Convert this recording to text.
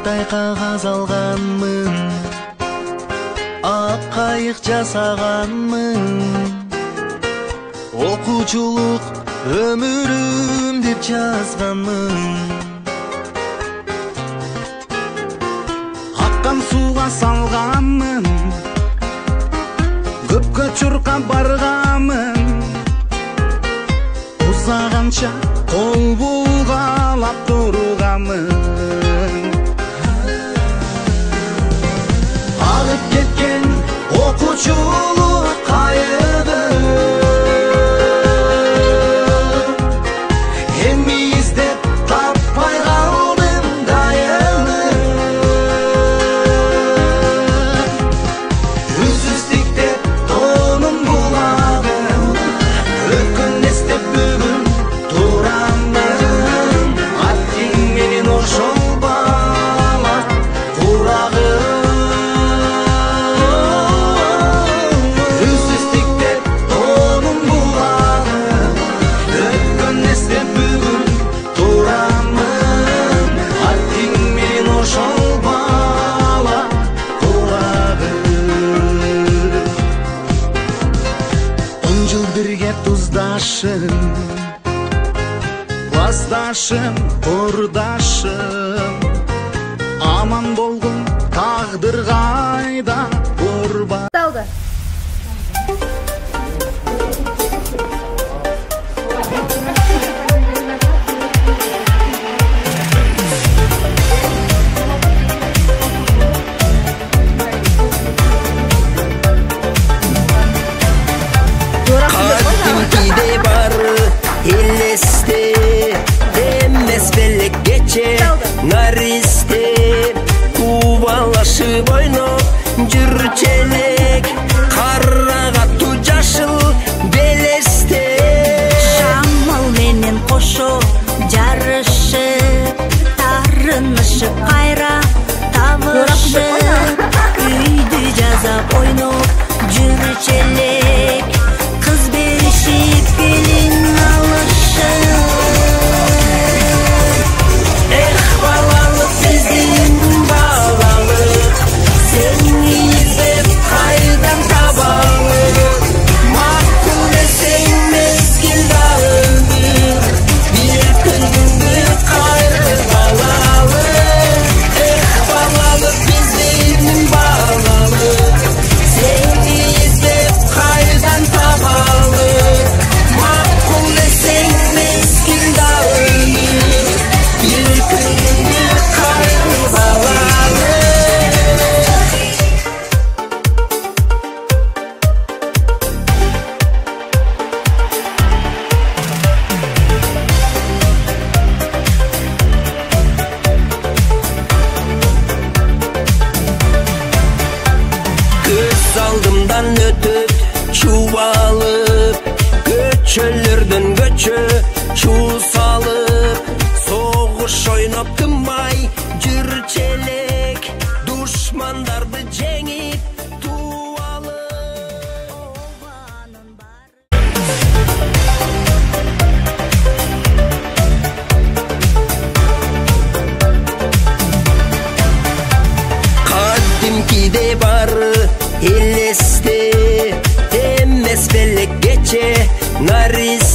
Кыттай кагаз алганмын, ак кайык жасаганмын. Окуучулук өмүрүм деп жазганмын. Аккан сууга салганмын, көпкө чуркап барганмын. Узаганча кол булгалап турганмын. Алып кеткен окуучулук кайыгы, эми издеп таппай калдым дайыны. Үзүздүктеп тоонун булагы, өткөн эстеп бүгүн турамын. Аттиң менен ошол бала курагы. Үзүздүктеп тоонун булагы, өткөн эстеп бүгүн турамын. Аттиң менен ошол бала курагы. 10 жыл бирге туздашым, классташым, курдашым. Аман болгун тагдыр кайда борба. Daldı. Kadimkide var eleste, demez belek geçe nariste. Kuvalaşıp oynop жүрчелек, карагатуу жашыл белесте. Шамал менен кошо жарышып, тарынышып кайра табышып, үйдү жазап ойноп жүрчелек, кыз беришип келин алышып. Эх, балалык биздин балалык, сени издеп кайдан табалык. Макул десең мезгил да өмүр, бир күнгө кайрып алалык. Эх, балалык биздин балалык, сени издеп кайдан табалык. Макул десең мезгил да өмүр, бир күнгө кайрып алалык. Көз алдымдан өтөт чубалып, көчөлөрдөн көчө чуу салып. Согуш ойноп тынбай жүрчелек, душмандарды жеңип туу алып. Kadimkide бар элесте, эмес белек кече нарис